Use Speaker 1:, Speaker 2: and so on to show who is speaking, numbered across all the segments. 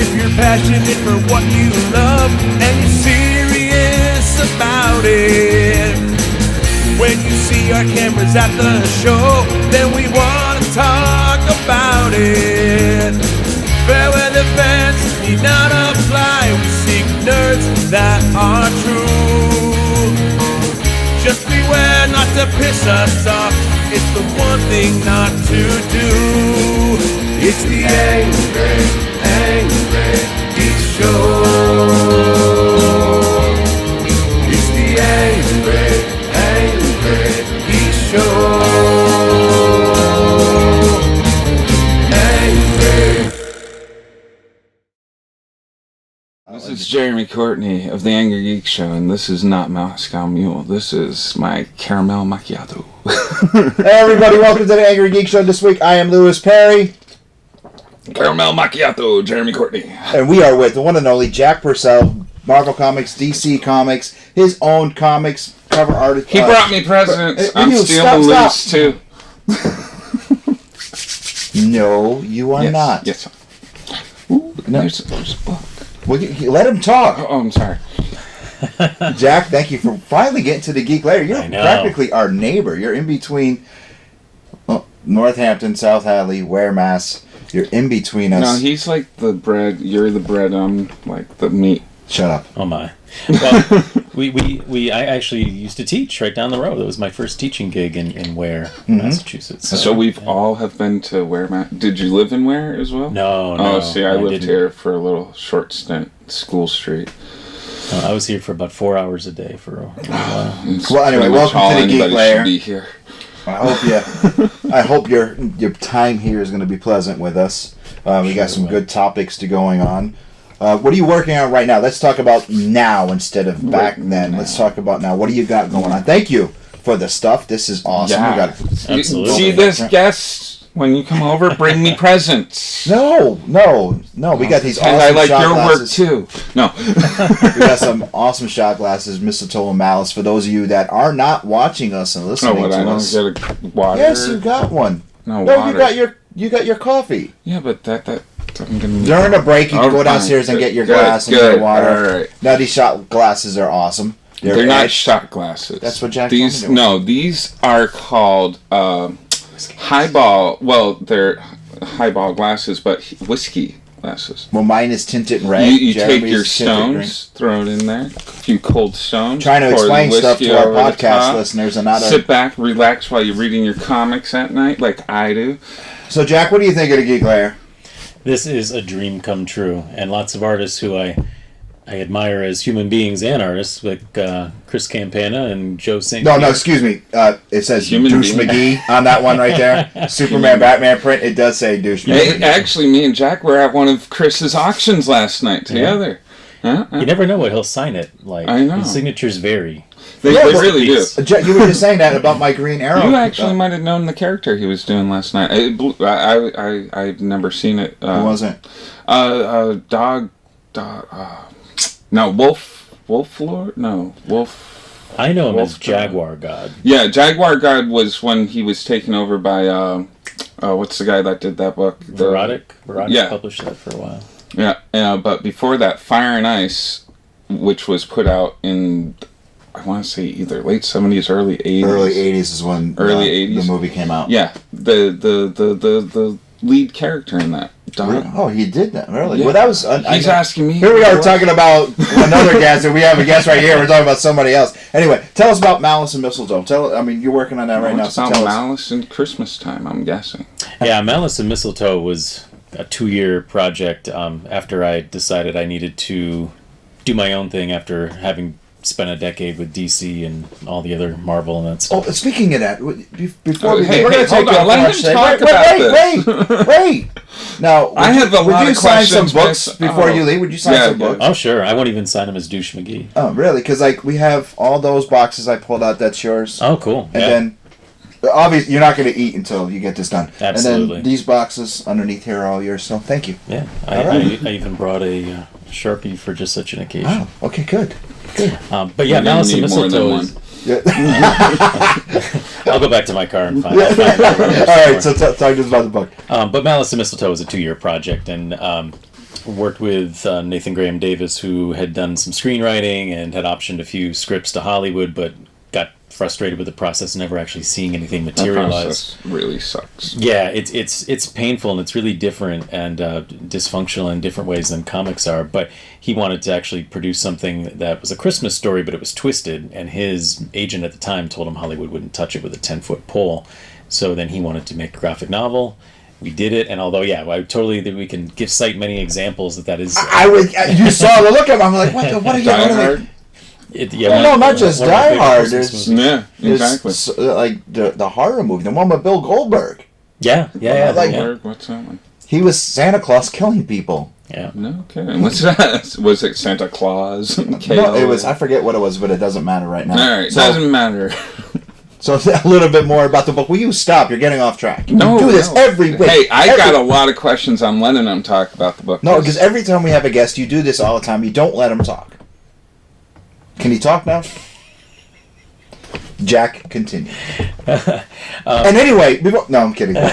Speaker 1: If you're passionate for what you love and you're serious about it, when you see our cameras at the show, then we want to talk about it. Fair weather fans need not apply. We seek nerds that are true. Just beware not to piss us off. It's the one thing not to do. It's the Angry Geeks Show. It's the Angry Geeks Show.
Speaker 2: This is Jeremy Courtney of the Angry Geek Show, and this is not Moscow Mule. This is my caramel macchiato.
Speaker 3: Hey everybody, welcome to the Angry Geek Show. This week I am Lewis Perry.
Speaker 2: Caramel macchiato, Jeremy Courtney.
Speaker 3: And we are with the one and only Jack Purcell, Marvel Comics, DC Comics, his own comics, cover artist.
Speaker 2: He brought me presents. I'm stealing loose too.
Speaker 3: No, you are not.
Speaker 2: Yes. Ooh,
Speaker 3: No.
Speaker 2: there's a book.
Speaker 3: Well, let him talk.
Speaker 2: Oh, I'm sorry.
Speaker 3: Jack, thank you for finally getting to the Geek Lair. You're
Speaker 4: I know.
Speaker 3: practically our neighbor. You're in between Northampton, South Hadley, Ware, Mass. You're in between us.
Speaker 2: No, he's like the bread. You're the bread. I'm like the meat.
Speaker 3: Shut up.
Speaker 4: Oh my. Well, I actually used to teach right down the road. That was my first teaching gig in Ware, Massachusetts.
Speaker 2: So we've all have been to Ware. Did you live in Ware as well?
Speaker 4: No.
Speaker 2: Oh, see, I lived
Speaker 4: didn't.
Speaker 2: here for a little short stint, School Street.
Speaker 4: I was here for about 4 hours a day for a while.
Speaker 3: Well, anyway, welcome to the Geek Lair.
Speaker 2: Be here.
Speaker 3: I hope your time here is going to be pleasant with us. We got some good topics to going on. What are you working on right now? Let's talk about now instead of back then.
Speaker 2: now.
Speaker 3: Let's talk about now. What do you got going on? Thank you for the stuff. This is awesome.
Speaker 2: Yeah.
Speaker 3: We got
Speaker 4: Absolutely.
Speaker 2: See this guest when you come over, bring me presents.
Speaker 3: No. We got these awesome
Speaker 2: I like
Speaker 3: shot
Speaker 2: your
Speaker 3: glasses.
Speaker 2: work too. No.
Speaker 3: We got some awesome shot glasses, Mistletoe and Malice. For those of you that are not watching us and listening
Speaker 2: I
Speaker 3: to
Speaker 2: don't
Speaker 3: us,
Speaker 2: get a water.
Speaker 3: yes, you got one.
Speaker 2: No,
Speaker 3: No,
Speaker 2: water.
Speaker 3: you got your coffee.
Speaker 2: Yeah, but that I'm gonna need
Speaker 3: During the break, you can go
Speaker 2: fine.
Speaker 3: downstairs and get your
Speaker 2: Good,
Speaker 3: glass and
Speaker 2: good.
Speaker 3: your water.
Speaker 2: All right.
Speaker 3: Now these shot glasses are awesome.
Speaker 2: They're not
Speaker 3: edged.
Speaker 2: shot glasses.
Speaker 3: That's what Jack
Speaker 2: These
Speaker 3: told me to do.
Speaker 2: no, these are called highball. Well, they're highball glasses, but whiskey glasses.
Speaker 3: Well, mine is tinted red.
Speaker 2: You take
Speaker 3: Jeremy's
Speaker 2: your
Speaker 3: tinted green.
Speaker 2: stones, throw it in there. A few cold stones.
Speaker 3: Trying to
Speaker 2: pour the
Speaker 3: explain stuff
Speaker 2: whiskey
Speaker 3: to our
Speaker 2: over the
Speaker 3: podcast
Speaker 2: top.
Speaker 3: listeners and not
Speaker 2: Sit back, relax while you're reading your comics at night, like I do.
Speaker 3: So, Jack, what do you think of the Geek Lair?
Speaker 4: This is a dream come true, and lots of artists who I admire as human beings and artists, like Chris Campana and Joe St.
Speaker 3: No,
Speaker 4: Pierre.
Speaker 3: excuse me. It says
Speaker 2: Human
Speaker 3: Douche
Speaker 2: being.
Speaker 3: McGee on that one right there. Superman, Batman print. It does say Douche
Speaker 2: Hey,
Speaker 3: McGee.
Speaker 2: actually, me and Jack were at one of Chris's auctions last night together. Huh?
Speaker 4: You never know what he'll sign it like.
Speaker 2: I know.
Speaker 4: His signatures vary.
Speaker 2: They
Speaker 3: Yeah, but-
Speaker 2: really do.
Speaker 3: Jack, you were just saying that about my Green Arrow.
Speaker 2: You actually might have known the character he was doing last night. I've never seen it.
Speaker 3: Who was it?
Speaker 2: No, Wolf Lord? No, Wolf.
Speaker 4: I know him as
Speaker 2: Wolf
Speaker 4: Jaguar God.
Speaker 2: Yeah, Jaguar God was when he was taken over by, what's the guy that did that book?
Speaker 4: Verotic
Speaker 2: Yeah.
Speaker 4: published that for a while.
Speaker 2: Yeah, but before that, Fire and Ice, which was put out in, I want to say either late 70s, early 80s.
Speaker 3: Early 80s is when
Speaker 2: Early 80s.
Speaker 3: the movie came out.
Speaker 2: Yeah, the lead character in that. Dog.
Speaker 3: Oh, he did that, really?
Speaker 2: Yeah.
Speaker 3: Well, that was...
Speaker 2: He's asking me.
Speaker 3: Here we are talking about another guest, and we have a guest right here. We're talking about somebody else. Anyway, tell us about Malice and Mistletoe. You're working on that right now.
Speaker 2: It's
Speaker 3: So
Speaker 2: about
Speaker 3: tell us.
Speaker 2: Malice and Christmas time, I'm guessing.
Speaker 4: Yeah, Malice and Mistletoe was a 2-year project after I decided I needed to do my own thing after having spent a decade with DC and all the other Marvel and that stuff.
Speaker 3: Oh, speaking of that, before
Speaker 2: Hey,
Speaker 3: we're going to take
Speaker 2: hold on,
Speaker 3: off
Speaker 2: let
Speaker 3: our
Speaker 2: him
Speaker 3: segment.
Speaker 2: talk about
Speaker 3: Wait. Now,
Speaker 2: I have a lot
Speaker 3: would you
Speaker 2: of
Speaker 3: sign some
Speaker 2: questions,
Speaker 3: books
Speaker 2: miss.
Speaker 3: before you leave? Would you sign some books?
Speaker 4: Oh, sure. I won't even sign him as Douche McGee.
Speaker 3: Oh, really? Because we have all those boxes I pulled out. That's yours.
Speaker 4: Oh, cool.
Speaker 3: And
Speaker 4: Yeah.
Speaker 3: then, obviously, you're not going to eat until you get this done.
Speaker 4: Absolutely.
Speaker 3: And then these boxes underneath here are all yours. So thank you.
Speaker 4: Yeah.
Speaker 3: All right.
Speaker 4: I even brought a Sharpie for just such an occasion.
Speaker 3: Oh, okay, good.
Speaker 4: But yeah,
Speaker 2: We're gonna
Speaker 4: Malice and
Speaker 2: need more than
Speaker 4: Mistletoe
Speaker 2: one.
Speaker 4: is...
Speaker 3: Yeah.
Speaker 4: I'll go back to my car and find out.
Speaker 3: All right, so talk to us about the book.
Speaker 4: But Malice and Mistletoe was a 2-year project, and worked with Nathan Graham Davis, who had done some screenwriting and had optioned a few scripts to Hollywood, but got frustrated with the process, never actually seeing anything materialize.
Speaker 2: That process really sucks.
Speaker 4: Yeah, it's painful and it's really different and dysfunctional in different ways than comics are. But he wanted to actually produce something that was a Christmas story, but it was twisted. And his agent at the time told him Hollywood wouldn't touch it with a 10-foot pole. So then he wanted to make a graphic novel. We did it, and although I totally think we can cite many examples that is.
Speaker 3: I would. You saw the look at him. I'm like, what are you doing? No, not just Die Hard.
Speaker 2: Exactly.
Speaker 3: Like the horror movie, the one with Bill Goldberg.
Speaker 4: Yeah.
Speaker 2: Goldberg, what's that one?
Speaker 3: He was Santa Claus killing people.
Speaker 4: Yeah.
Speaker 2: No kidding. What's that? Was it Santa Claus?
Speaker 3: No, it was. I forget what it was, but it doesn't matter right now.
Speaker 2: All right, doesn't matter.
Speaker 3: So a little bit more about the book. Will you stop? You're getting off track. You do this every week.
Speaker 2: Hey, I got a lot of questions. I'm letting them talk about the book.
Speaker 3: No, because every time we have a guest, you do this all the time. You don't let them talk. Can you talk now? Jack, continue. And anyway, no, I'm kidding.
Speaker 4: It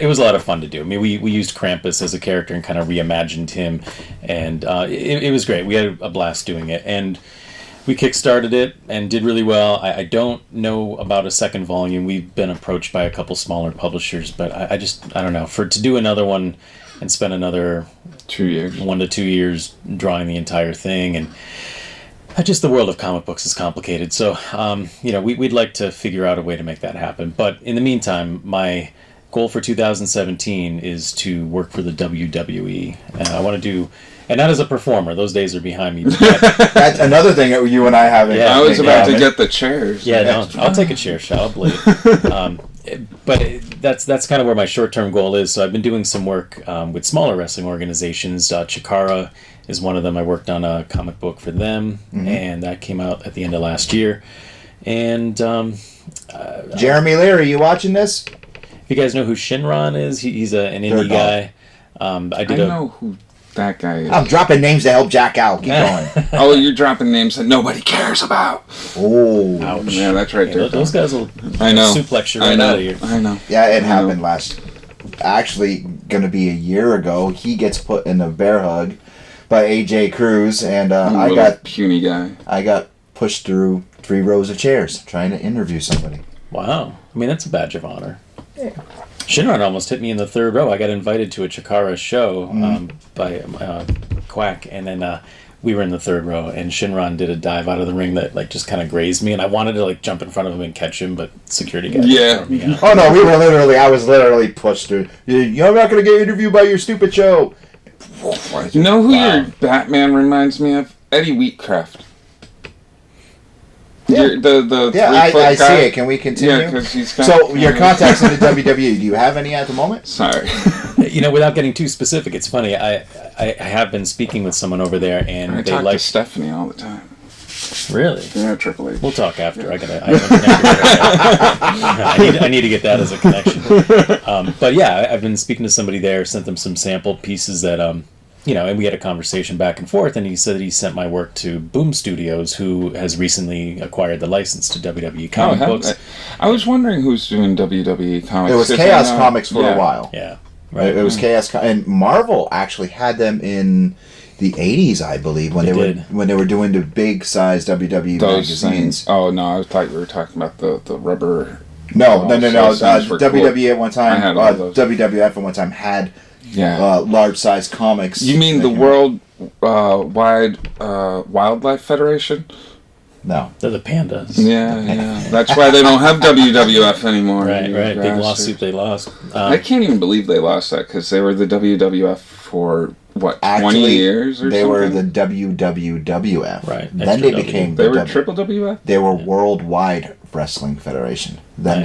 Speaker 4: was a lot of fun to do. I mean, we used Krampus as a character and kind of reimagined him, and it was great. We had a blast doing it, and we kickstarted it and did really well. I don't know about a second volume. We've been approached by a couple smaller publishers, but I don't know. To do another one and spend another
Speaker 2: 2 years,
Speaker 4: 1 to 2 years drawing the entire thing, and just the world of comic books is complicated. So, we'd like to figure out a way to make that happen. But in the meantime, my goal for 2017 is to work for the WWE. And I want to do, and not as a performer. Those days are behind me.
Speaker 3: That's another thing that you and I have.
Speaker 2: I was about to get the chairs.
Speaker 4: Yeah, no, I'll take a chair shot. I'll blade. But that's kind of where my short-term goal is. So I've been doing some work with smaller wrestling organizations. Chikara is one of them. I worked on a comic book for them, and that came out at the end of last year. And
Speaker 3: Jeremy Lair, are you watching this?
Speaker 4: If you guys know who Shinron is, he's an indie guy.
Speaker 2: I know who that guy is.
Speaker 3: I'm dropping names to help Jack out. Keep going.
Speaker 2: Oh, you're dropping names that nobody cares about.
Speaker 3: Oh.
Speaker 4: Ouch.
Speaker 2: Yeah, that's right there.
Speaker 4: Those guys will suplex you right out of here.
Speaker 2: I know.
Speaker 3: Yeah, it happened actually going to be a year ago. He gets put in a bear hug by AJ Cruz, and I got
Speaker 2: puny guy.
Speaker 3: I got pushed through 3 rows of chairs trying to interview somebody.
Speaker 4: Wow. I mean, that's a badge of honor. Yeah. Shinron almost hit me in the 3rd row. I got invited to a Chikara show by Quack, and then we were in the 3rd row, and Shinron did a dive out of the ring that just kind of grazed me, and I wanted to jump in front of him and catch him, but security guys threw me out.
Speaker 3: Oh no, I was literally pushed through. You're not going to get interviewed by your stupid show.
Speaker 2: You know who your Batman reminds me of? Eddie Wheatcraft.
Speaker 3: Yeah, I see it. Can we continue?
Speaker 2: Yeah, because he's
Speaker 3: so your contacts in the WWE. Do you have any at the moment?
Speaker 2: Sorry.
Speaker 4: Without getting too specific, it's funny. I have been speaking with someone over there, and
Speaker 2: I talk to Stephanie all the time.
Speaker 4: Really?
Speaker 2: Yeah, Triple H.
Speaker 4: We'll talk after. Yeah. I need to get that as a connection. But yeah, I've been speaking to somebody there. Sent them some sample pieces that and we had a conversation back and forth, and he said that he sent my work to Boom Studios, who has recently acquired the license to WWE comic books.
Speaker 2: I was wondering who's doing WWE comics.
Speaker 3: It was Chaos Comics for a while.
Speaker 4: Yeah, right.
Speaker 3: It was Chaos, and Marvel actually had them in the 80s, I believe, when they were doing the big size WWE magazines.
Speaker 2: Oh no, I thought you were talking about the rubber.
Speaker 3: No. WWE at one time, WWF at one time had. Large size comics.
Speaker 2: You mean the World Wide Wildlife Federation?
Speaker 3: No,
Speaker 4: they're the pandas.
Speaker 2: Yeah. That's why they don't have WWF anymore.
Speaker 4: Right. Big lawsuit they lost.
Speaker 2: I can't even believe they lost that because they were the WWF for 20 years or something.
Speaker 3: They were the WWWF.
Speaker 4: Right.
Speaker 3: Then they became.
Speaker 2: They were Triple WF.
Speaker 3: They were Worldwide Wrestling Federation. Then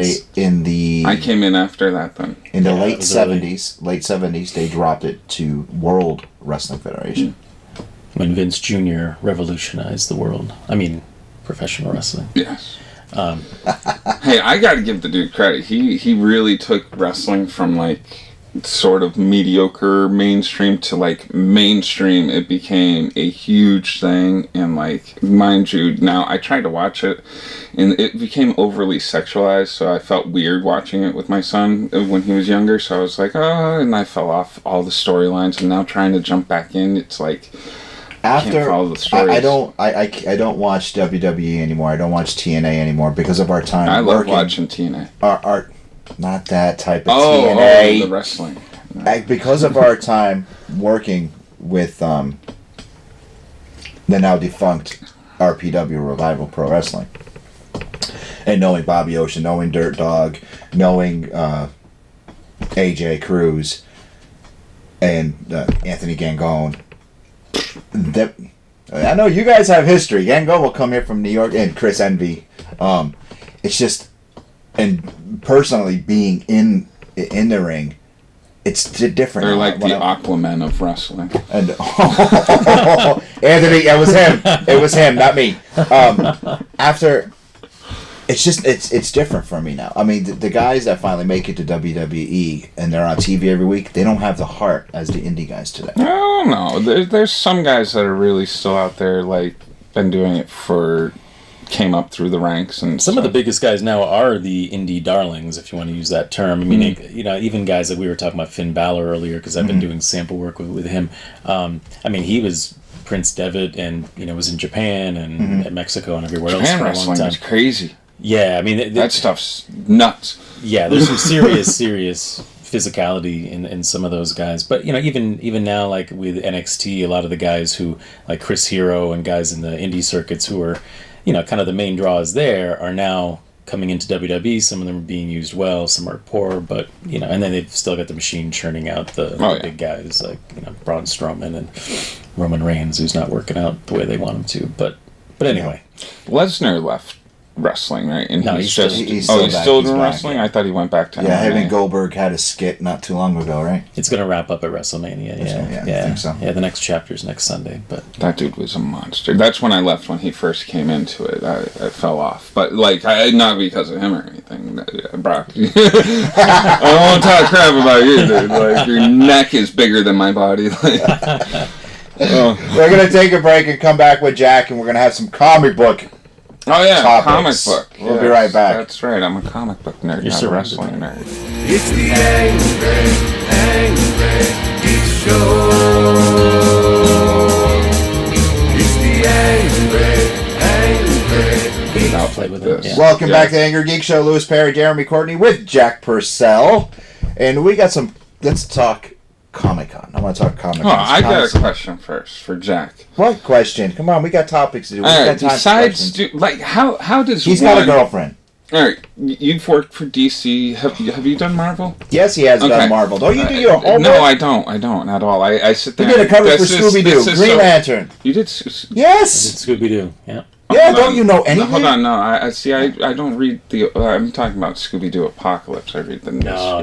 Speaker 3: I
Speaker 2: came in after that then.
Speaker 3: In the late 70s, they dropped it to World Wrestling Federation.
Speaker 4: When Vince Jr. revolutionized the world. I mean, professional wrestling.
Speaker 2: Yes. Hey, I got to give the dude credit. He really took wrestling from sort of mediocre mainstream to like mainstream, it became a huge thing. And like, mind you, now I tried to watch it and it became overly sexualized, so I felt weird watching it with my son when he was younger. So I was like, oh, and I fell off all the storylines, and now trying to jump back in, it's like
Speaker 3: after
Speaker 2: follow the stories.
Speaker 3: I don't watch WWE anymore. I don't watch TNA anymore because of our time
Speaker 2: I love
Speaker 3: working.
Speaker 2: watching TNA.
Speaker 3: Our not that type of
Speaker 2: TNA.
Speaker 3: TNA.
Speaker 2: The wrestling.
Speaker 3: Because of our time working with the now defunct RPW, Revival Pro Wrestling, and knowing Bobby Ocean, knowing Dirt Dog, knowing AJ Cruz, and Anthony Gangone. I know you guys have history. Gangone will come here from New York, and Chris Envy. It's just, and personally being in the ring, it's different.
Speaker 2: They're like the Aquaman of wrestling.
Speaker 3: And Anthony, it was him, not me. After, it's different for me now. I mean, the guys that finally make it to WWE and they're on TV every week, they don't have the heart as the indie guys today.
Speaker 2: I don't know. There's some guys that are really still out there, like, been doing it came up through the ranks, and
Speaker 4: some of the biggest guys now are the indie darlings, if you want to use that term. I mean, even guys that we were talking about, Finn Balor earlier, because I've been doing sample work with him. I mean, he was Prince Devitt, and was in Japan and Mexico and everywhere else for a long
Speaker 2: wrestling
Speaker 4: time.
Speaker 2: is crazy.
Speaker 4: Yeah, I mean
Speaker 2: that stuff's nuts.
Speaker 4: Yeah, there's some serious physicality in some of those guys. But even now, like with NXT, a lot of the guys who, like Chris Hero and guys in the indie circuits who are kind of the main draws there, are now coming into WWE. Some of them are being used well, some are poor, but and then they've still got the machine churning out the big guys like Braun Strowman and Roman Reigns, who's not working out the way they want him to. But anyway,
Speaker 2: Lesnar left wrestling, right? And
Speaker 4: no,
Speaker 2: he's
Speaker 4: still
Speaker 2: doing wrestling. I thought he went back to
Speaker 3: MMA. Him and Goldberg had a skit not too long ago, right?
Speaker 4: It's going to wrap up at WrestleMania.
Speaker 3: I think so.
Speaker 4: Yeah, the next chapter's next Sunday. But
Speaker 2: that dude was a monster. That's when I left when he first came into it. I fell off, but like not because of him or anything. Brock, I don't want to talk crap about you, dude. Like your neck is bigger than my body. Like,
Speaker 3: We're gonna take a break and come back with Jack, and we're gonna have some comic book.
Speaker 2: Oh yeah,
Speaker 3: topics.
Speaker 2: Comic book.
Speaker 3: We'll be right back.
Speaker 2: That's right. I'm a comic book nerd, not a wrestling nerd.
Speaker 1: It's the Angry Geek Show. It's the Angry Geek
Speaker 4: I'll play with it. Yeah.
Speaker 3: Welcome back to the Angry Geek Show. Louis Perry, Jeremy Courtney with Jack Purcell, and we got some. Let's talk Comic-Con. I want to talk Comic-Con.
Speaker 2: Oh, I got a question first for Jack.
Speaker 3: What question? Come on, we got topics to do. We
Speaker 2: All right,
Speaker 3: got time
Speaker 2: besides, how does
Speaker 3: He's got a girlfriend.
Speaker 2: All right, you've worked for DC. Have you done Marvel?
Speaker 3: Yes, he has done Marvel. Don't you do your homework?
Speaker 2: No, I don't at all. I sit there.
Speaker 3: You did a cover for Scooby-Doo, Green Lantern.
Speaker 2: You did?
Speaker 3: Yes.
Speaker 4: Scooby-Doo, yeah.
Speaker 3: Yeah, don't you know anything?
Speaker 2: Hold on, no. I see. I don't read the. I'm talking about Scooby-Doo Apocalypse. I read the
Speaker 4: No,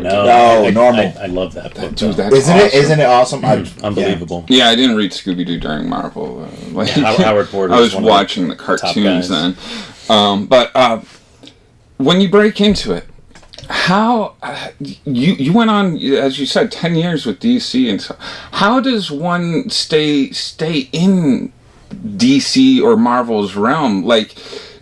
Speaker 3: normal.
Speaker 4: I love that book.
Speaker 2: Dude,
Speaker 4: though.
Speaker 2: that's awesome.
Speaker 3: Isn't it awesome?
Speaker 4: Unbelievable.
Speaker 2: Yeah, I didn't read Scooby-Doo during Marvel.
Speaker 4: Howard Porter.
Speaker 2: I was watching the cartoons then. But when you break into it, how you went on, as you said, 10 years with DC, and so how does one stay in DC or Marvel's realm? Like,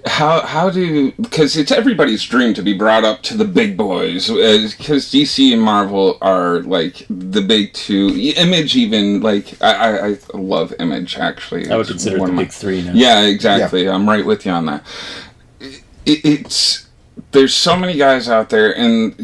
Speaker 2: how do, because it's everybody's dream to be brought up to the big boys, because DC and Marvel are like the big two. Image, even, like I love Image, actually.
Speaker 4: I would consider it the big three now.
Speaker 2: Yeah, exactly. Yeah. I'm right with you on that. There's so many guys out there, and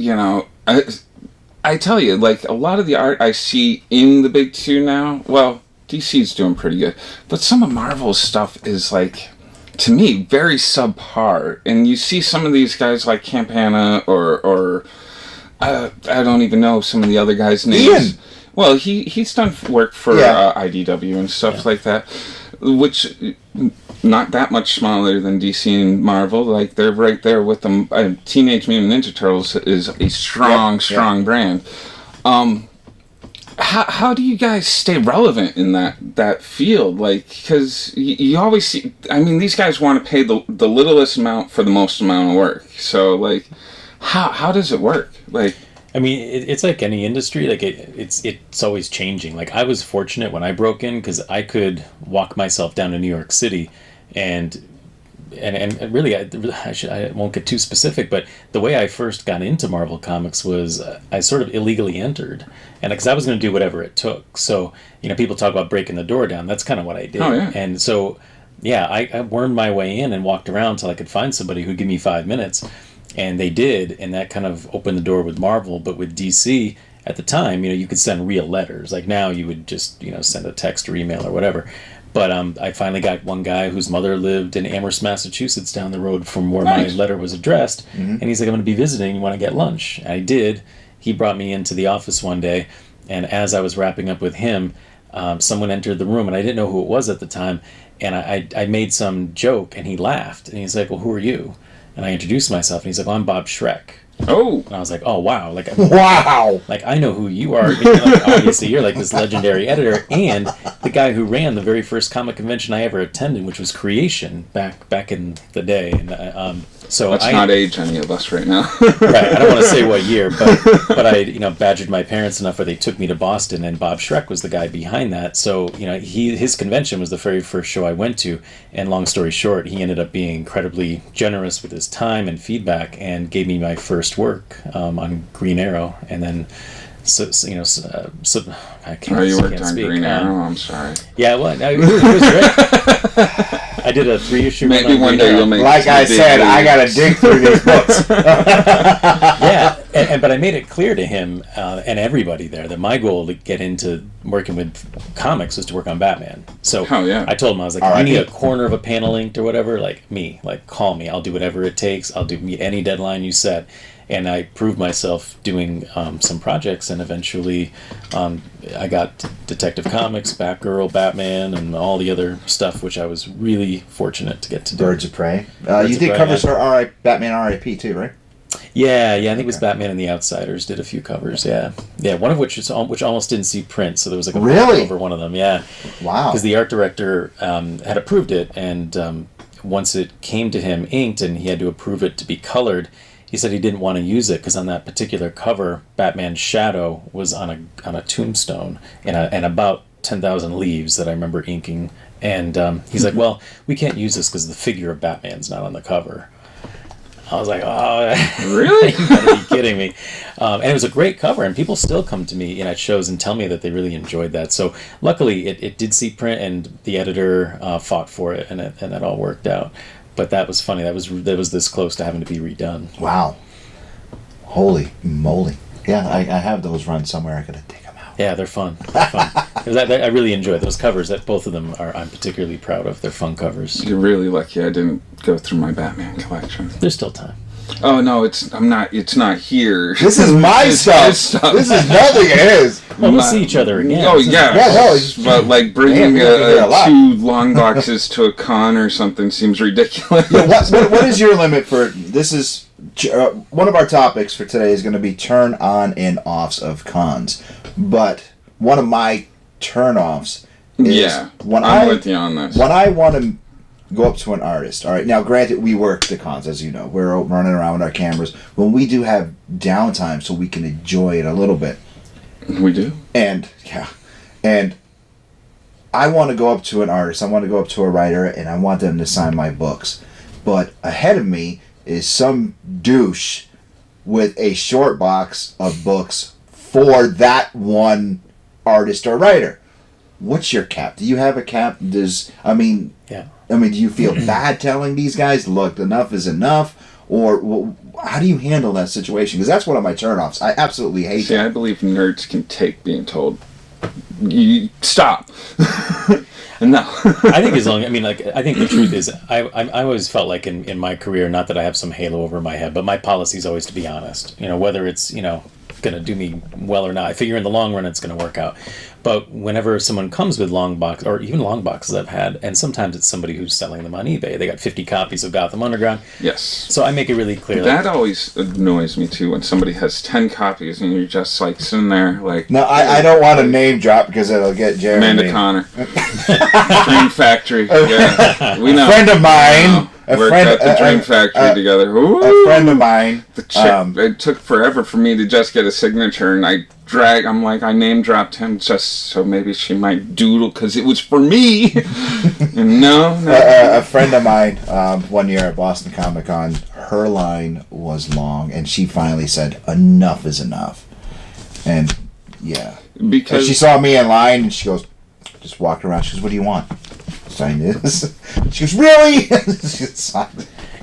Speaker 2: I tell you, like, a lot of the art I see in the big two now, well, DC's doing pretty good, but some of Marvel's stuff is, like, to me, very subpar. And you see some of these guys like Campana or I don't even know some of the other guys' names.
Speaker 3: Ian.
Speaker 2: Well, he's done work for IDW and stuff like that, which not that much smaller than DC and Marvel. Like, they're right there with them. Teenage Mutant Ninja Turtles is a strong brand. How do you guys stay relevant in that field? Like, because you always see, I mean, these guys want to pay the littlest amount for the most amount of work. So, like, how does it work? Like,
Speaker 4: I mean, it's like any industry. Like it's always changing. Like I was fortunate when I broke in because I could walk myself down to New York City, and really, I won't get too specific, but the way I first got into Marvel Comics was I sort of illegally entered, and because I was going to do whatever it took. So people talk about breaking the door down. That's kind of what I did.
Speaker 2: Oh, yeah.
Speaker 4: And so, yeah, I wormed my way in and walked around until I could find somebody who'd give me 5 minutes, and they did, and that kind of opened the door with Marvel. But with DC at the time, you could send real letters. Like now, you would just send a text or email or whatever. But I finally got one guy whose mother lived in Amherst, Massachusetts, down the road from where my letter was addressed. Mm-hmm. And he's like, I'm going to be visiting. You want to get lunch? And I did. He brought me into the office one day. And as I was wrapping up with him, someone entered the room. And I didn't know who it was at the time. And I made some joke. And he laughed. And he's like, well, who are you? And I introduced myself. And he's like, well, I'm Bob Schreck.
Speaker 2: Oh.
Speaker 4: And I was like, oh, wow. Like,
Speaker 3: wow.
Speaker 4: Like, I know who you are. Obviously, you're like this legendary editor and the guy who ran the very first comic convention I ever attended, which was Creation back in the day. And so
Speaker 2: let's not age any of us right now.
Speaker 4: Right. I don't want to say what year, but I badgered my parents enough where they took me to Boston, and Bob Schreck was the guy behind that. So his convention was the very first show I went to, and long story short, he ended up being incredibly generous with his time and feedback, and gave me my first work on Green Arrow, and then. I can't.
Speaker 2: You worked on
Speaker 4: speak.
Speaker 2: Green Arrow. I'm sorry.
Speaker 4: Yeah, well, it was great. I did a 3-issue.
Speaker 2: Maybe one day you'll make.
Speaker 3: Like I said, I gotta dig through these books.
Speaker 4: Yeah, but I made it clear to him and everybody there that my goal to get into working with comics was to work on Batman. So I told him, I was like, if you need a corner of a panel inked or whatever, like call me. I'll do whatever it takes. I'll meet any deadline you set. And I proved myself doing some projects, and eventually I got Detective Comics, Batgirl, Batman, and all the other stuff, which I was really fortunate to get to do.
Speaker 3: Birds of Prey. You did covers for Batman R.I.P. too, right?
Speaker 4: Yeah, I think it was Batman and the Outsiders did a few covers, yeah. One of which almost didn't see print, so there was like a
Speaker 3: really?
Speaker 4: over one of them, yeah.
Speaker 3: Wow.
Speaker 4: Because the art director had approved it, and once it came to him inked and he had to approve it to be colored, he said he didn't want to use it because on that particular cover, Batman's shadow was on a tombstone and about 10,000 leaves that I remember inking. And he's like, well, we can't use this because the figure of Batman's not on the cover. I was like, oh,
Speaker 2: really?
Speaker 4: You gotta be kidding me. And it was a great cover, and people still come to me at shows and tell me that they really enjoyed that. So luckily, it did see print, and the editor fought for it, and that all worked out. But that was funny. That was this close to having to be redone.
Speaker 3: Wow. Holy moly. Yeah, I have those runs somewhere. I gotta dig them out.
Speaker 4: Yeah, they're fun. I really enjoy those covers. That both of them I'm particularly proud of. They're fun covers.
Speaker 2: You're really lucky I didn't go through my Batman collection.
Speaker 4: There's still time.
Speaker 2: Oh no, it's not here.
Speaker 3: This is my stuff. This is nothing. It is.
Speaker 4: Well, we'll see each other again.
Speaker 2: Oh yeah. But like bringing 2 long boxes to a con or something seems ridiculous.
Speaker 3: Yeah, what is your limit for this? Is one of our topics for today is going to be turn on and offs of cons, but one of my turn offs is
Speaker 2: I'm with you on this.
Speaker 3: When I want to go up to an artist. All right. Now, granted, we work the cons, as you know. We're running around with our cameras. When we do have downtime so we can enjoy it a little bit.
Speaker 2: We do.
Speaker 3: And I want to go up to an artist. I want to go up to a writer, and I want them to sign my books. But ahead of me is some douche with a short box of books for that one artist or writer. What's your cap? Do you have a cap? Do you feel bad telling these guys, look, enough is enough? Or how do you handle that situation? Because that's one of my turnoffs. I absolutely hate that.
Speaker 2: I believe nerds can take being told, you stop. No.
Speaker 4: I think I think the truth is, I always felt like in my career, not that I have some halo over my head, but my policy is always to be honest. Whether it's, going to do me well or not. I figure in the long run it's going to work out. But whenever someone comes with long box, or even long boxes I've had, and sometimes it's somebody who's selling them on eBay. They got 50 copies of Gotham Underground.
Speaker 2: Yes.
Speaker 4: So I make it really clear.
Speaker 2: That always annoys me too, when somebody has 10 copies and you're just like sitting there like...
Speaker 3: No, I don't want to name drop because it'll get Jeremy.
Speaker 2: Amanda Connor. Dream Factory. Yeah, we know.
Speaker 3: Friend of mine.
Speaker 2: worked at the Dream Factory together. Ooh.
Speaker 3: A friend of mine.
Speaker 2: The chick, it took forever for me to just get a signature, and I name dropped him just so maybe she might doodle because it was for me. And no.
Speaker 3: A friend of mine, one year at Boston Comic Con, her line was long, and she finally said, "Enough is enough." And yeah, because she saw me in line, and she goes, just walked around. She goes, "What do you want?" Sign this. She goes, "Really?"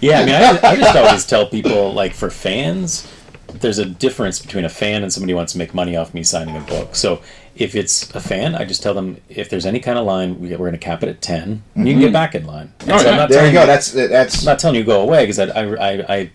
Speaker 4: Yeah, I mean, I just always tell people, like, for fans, there's a difference between a fan and somebody who wants to make money off me signing a book. So if it's a fan, I just tell them, if there's any kind of line, we're going to cap it at 10, and you can get back in line.
Speaker 3: So I'm not there you go. That's. I'm
Speaker 4: not telling you to go away, because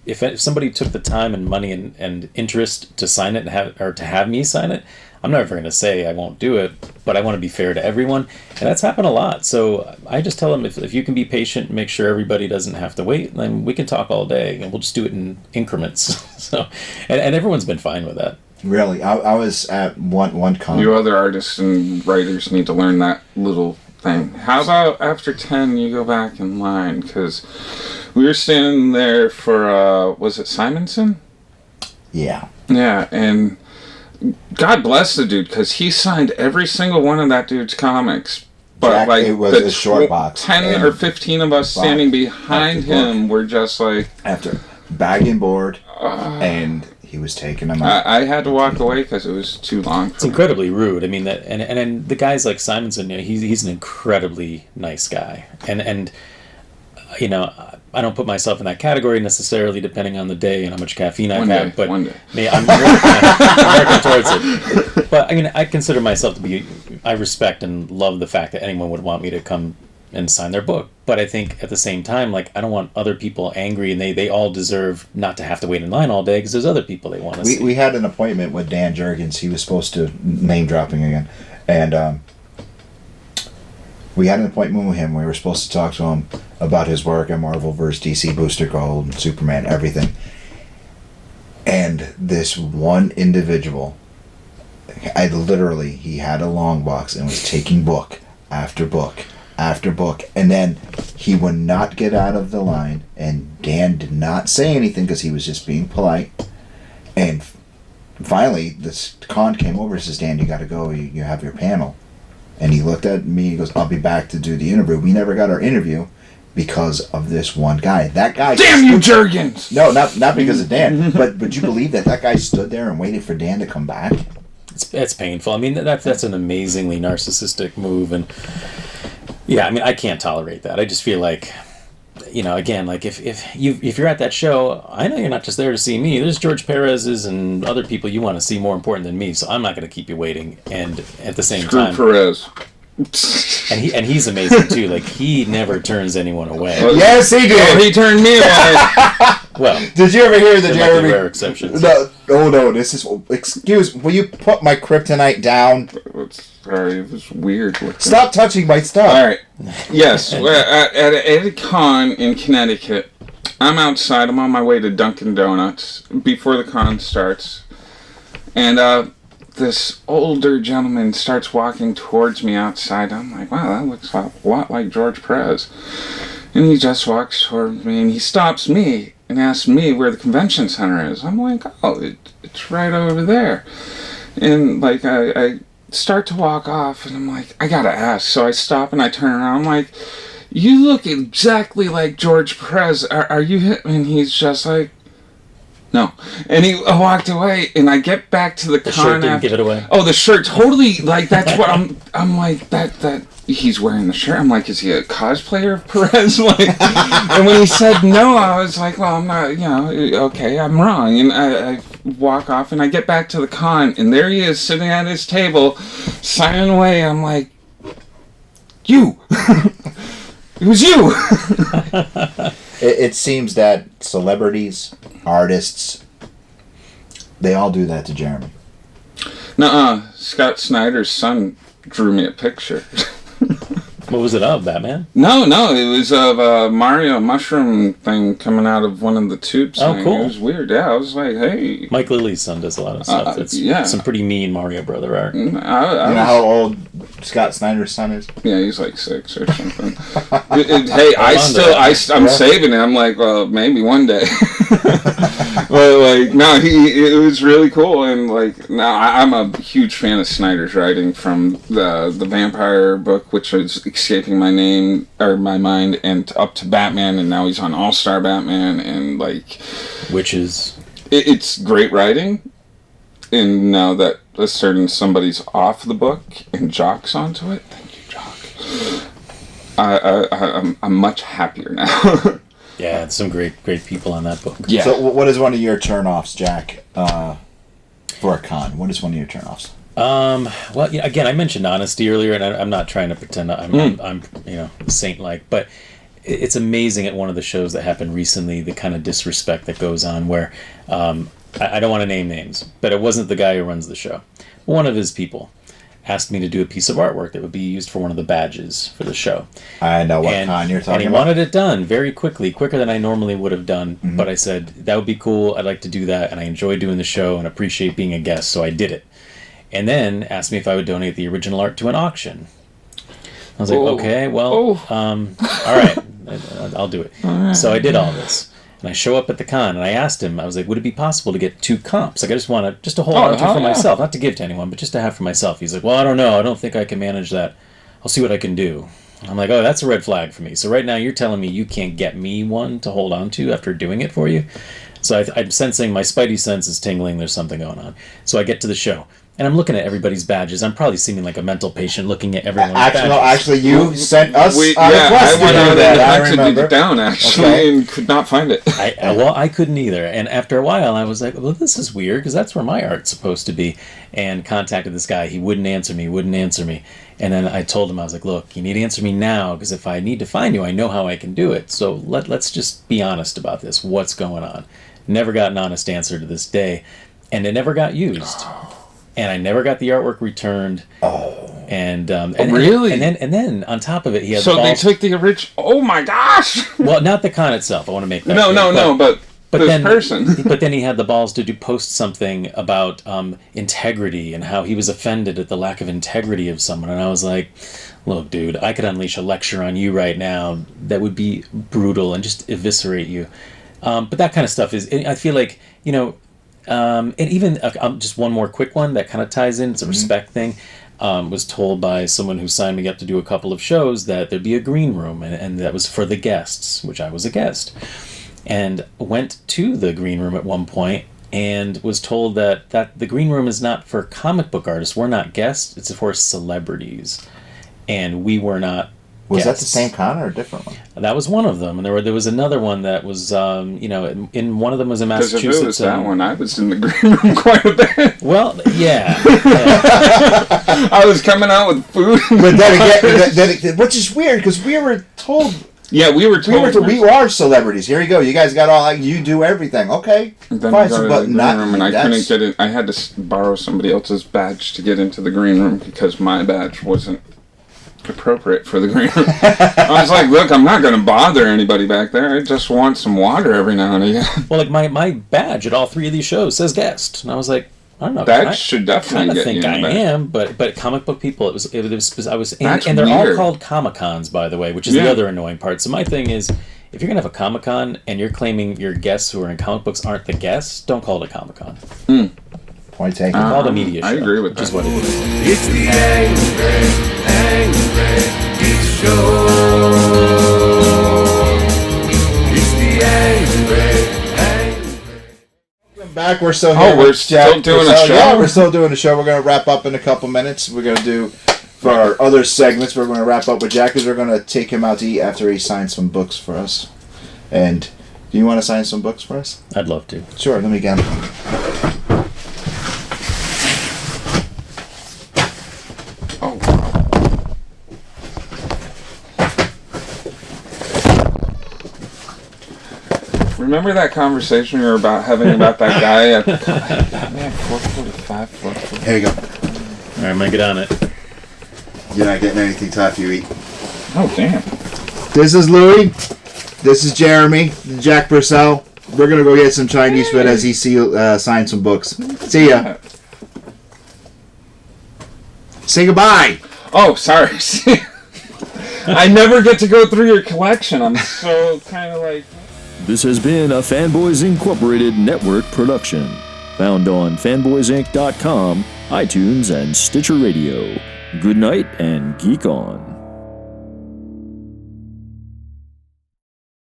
Speaker 4: if somebody took the time and money and interest to sign it to have me sign it, I'm never going to say I won't do it, but I want to be fair to everyone, and that's happened a lot. So I just tell them, if you can be patient, make sure everybody doesn't have to wait, then we can talk all day, and we'll just do it in increments. So, and everyone's been fine with that.
Speaker 3: Really, I was at one con.
Speaker 2: You other artists and writers need to learn that little thing. How about after 10 you go back in line? Because we were standing there for, was it Simonson?
Speaker 3: Yeah.
Speaker 2: Yeah, and God bless the dude, because he signed every single one of that dude's comics. But
Speaker 3: Jack,
Speaker 2: like
Speaker 3: it was a short box.
Speaker 2: 10 or 15 of us standing behind him were just like...
Speaker 3: After bag and board, and he was taking them out.
Speaker 2: I had to walk away because it was too long.
Speaker 4: It's incredibly rude. I mean, that, and the guys like Simonson, he's an incredibly nice guy. And you know, I don't put myself in that category necessarily, depending on the day and how much caffeine I've had. But
Speaker 2: one day.
Speaker 4: I'm working towards it. But I mean, I consider myself to be. I respect and love the fact that anyone would want me to come and sign their book. But I think at the same time, like, I don't want other people angry, and they all deserve not to have to wait in line all day because there's other people they want to see.
Speaker 3: We had an appointment with Dan Jurgens. He was supposed to, name dropping again, and we had an appointment with him. We were supposed to talk to him about his work at Marvel vs. DC, Booster Gold, Superman, everything. And this one individual, he had a long box and was taking book after book after book. And then he would not get out of the line, and Dan did not say anything because he was just being polite. And finally, this con came over and says, "Dan, you got to go. You have your panel." And he looked at me, he goes, "I'll be back to do the interview." We never got our interview because of this one guy. That guy...
Speaker 2: Damn you, Jurgens!
Speaker 3: No, not because of Dan. But you believe that guy stood there and waited for Dan to come back?
Speaker 4: It's painful. I mean, that's an amazingly narcissistic move. And yeah, I mean, I can't tolerate that. I just feel like, you know, again, like if you're at that show, I know you're not just there to see me. There's George Perez's and other people you want to see more important than me. So I'm not going to keep you waiting. And at the same time,
Speaker 2: Perez.
Speaker 4: And he's amazing too. Like, he never turns anyone away.
Speaker 3: Yes, he did.
Speaker 2: Oh, he turned me away.
Speaker 4: Well,
Speaker 3: did you ever hear the
Speaker 4: there
Speaker 3: Jeremy?
Speaker 4: might be rare exceptions.
Speaker 3: No. This is. Will you put my kryptonite down?
Speaker 2: Sorry, it was weird.
Speaker 3: Stop touching my stuff.
Speaker 2: All right. Yes, at a con in Connecticut, I'm outside. I'm on my way to Dunkin' Donuts before the con starts, and this older gentleman starts walking towards me outside. I'm like, wow, that looks a lot like George Perez. And he just walks towards me, and he stops me and asks me where the convention center is. I'm like, oh, it's right over there. And like, I start to walk off, and I'm like, I gotta ask. So I stop and I turn around. I'm like, you look exactly like George Perez. Are you him? And he's just like, no. And he walked away, and I get back to the con.
Speaker 4: Shirt didn't give it away.
Speaker 2: Oh, the shirt totally, like, that's what I'm like, that he's wearing the shirt. I'm like, is he a cosplayer of Perez? Like, and when he said no, I was like, well, I'm not, okay, I'm wrong. And I walk off, and I get back to the con, and there he is sitting at his table, signing away. I'm like, you. It was you.
Speaker 3: It seems that celebrities, artists, they all do that to Jeremy.
Speaker 2: Nuh-uh. Scott Snyder's son drew me a picture.
Speaker 4: What was it of, Batman?
Speaker 2: No, it was of a Mario mushroom thing coming out of one of the tubes.
Speaker 4: Oh, cool.
Speaker 2: It was weird. Yeah, I was like, hey.
Speaker 4: Mike Lilly's son does a lot of stuff. It's some pretty mean Mario Brother art.
Speaker 3: You know how old Scott Snyder's son is?
Speaker 2: Yeah, he's like 6 or something. Hey, I'm saving it. I'm like, well, maybe one day. But like, no, it was really cool, and like, now I'm a huge fan of Snyder's writing, from the vampire book, which is escaping my mind, and up to Batman, and now he's on All-Star Batman, and like,
Speaker 4: Witches.
Speaker 2: It's great writing, and now that somebody's off the book and Jock's onto it, thank you, Jock. I'm much happier now.
Speaker 4: Yeah, some great people on that book.
Speaker 2: Yeah.
Speaker 3: So what is one of your turnoffs, Jack, for a con? What is one of your turnoffs?
Speaker 4: Well, yeah, again, I mentioned honesty earlier, and I'm not trying to pretend I'm saint-like, but it's amazing at one of the shows that happened recently, the kind of disrespect that goes on where, I don't want to name names, but it wasn't the guy who runs the show. One of his people asked me to do a piece of artwork that would be used for one of the badges for the show.
Speaker 3: I know what con you're talking about.
Speaker 4: And he wanted it done very quickly, quicker than I normally would have done. Mm-hmm. But I said, that would be cool. I'd like to do that. And I enjoy doing the show and appreciate being a guest. So I did it. And then asked me if I would donate the original art to an auction. I was like, okay, well, all right, I'll do it. Right. So I did all this. And I show up at the con, and I asked him, I was like, would it be possible to get 2 comps? Like, I just want to hold on to for myself, not to give to anyone, but just to have for myself. He's like, well, I don't know. I don't think I can manage that. I'll see what I can do. I'm like, oh, that's a red flag for me. So right now you're telling me you can't get me one to hold on to after doing it for you? So I'm sensing, my spidey sense is tingling, there's something going on. So I get to the show. And I'm looking at everybody's badges. I'm probably seeming like a mental patient looking at everyone's badges.
Speaker 3: No, actually, you sent us
Speaker 2: a request. I went on and hunted it down, actually, and could not find it.
Speaker 4: I couldn't either. And after a while, I was like, well, this is weird, because that's where my art's supposed to be. And contacted this guy. He wouldn't answer me. And then I told him, I was like, look, you need to answer me now, because if I need to find you, I know how I can do it. So let's just be honest about this. What's going on? Never got an honest answer to this day. And it never got used. And I never got the artwork returned. And
Speaker 2: really?
Speaker 4: And then on top of it, he had
Speaker 2: so they took the original. Oh my gosh!
Speaker 4: Well, not the con itself. I want to make that
Speaker 2: clear. But this person.
Speaker 4: But then he had the balls to post something about integrity and how he was offended at the lack of integrity of someone. And I was like, look, dude, I could unleash a lecture on you right now that would be brutal and just eviscerate you. But that kind of stuff is. I feel like and even just one more quick one that kind of ties in. It's a respect thing. Was told by someone who signed me up to do a couple of shows that there'd be a green room, and that was for the guests, which I was a guest. And went to the green room at one point and was told that the green room is not for comic book artists. We're not guests. It's for celebrities. And we were not
Speaker 3: Was
Speaker 4: guests.
Speaker 3: that the same con or a different one?
Speaker 4: That was one of them. And there was another one that was, in one of them was in Massachusetts.
Speaker 2: Because if it was that one, I was in the green room quite a bit.
Speaker 4: Well, yeah.
Speaker 2: I was coming out with food.
Speaker 3: But then again, which is weird, because we were told...
Speaker 2: Yeah, we were told.
Speaker 3: We are celebrities. Here you go. You guys got all you do everything. Okay.
Speaker 2: And then I got to the green room, and I couldn't get in. I had to borrow somebody else's badge to get into the green room because my badge wasn't appropriate for the green room. I was like, look, I'm not going to bother anybody back there. I just want some water every now and again.
Speaker 4: Well, like my badge at all 3 of these shows says guest, and I was like, I don't know.
Speaker 2: That should definitely get you.
Speaker 4: I think I am, but comic book people, and they're all called Comic-Cons, by the way, which is the other annoying part. So my thing is, if you're gonna have a Comic-Con and you're claiming your guests who are in comic books aren't the guests, don't call it a Comic-Con.
Speaker 3: Point taken.
Speaker 4: Call it a media show.
Speaker 2: I agree with that.
Speaker 4: Which is what it is.
Speaker 1: It's the Angry Geeks Show. It's the Angry.
Speaker 3: Back, we're still here.
Speaker 2: We're still doing a show.
Speaker 3: Yeah, we're still doing a show. We're going to wrap up in a couple minutes. We're going to do, for our other segments, we're going to wrap up with Jack, because we're going to take him out to eat after he signs some books for us. And do you want to sign some books for us?
Speaker 4: I'd love to.
Speaker 3: Sure, let me get them.
Speaker 2: Remember that conversation we were having about that guy at 4:45?
Speaker 3: Here you go.
Speaker 4: All right, I'm going to get on it.
Speaker 3: You're not getting anything till after you eat.
Speaker 2: Oh, damn.
Speaker 3: This is Louie. This is Jeremy. Jack Purcell. We're going to go get some Chinese food as he signs some books. See ya. Say goodbye.
Speaker 2: Oh, sorry. I never get to go through your collection. I'm so kind of like...
Speaker 5: This has been a Fanboys Incorporated network production. Found on fanboysinc.com, iTunes, and Stitcher Radio. Good night and geek on.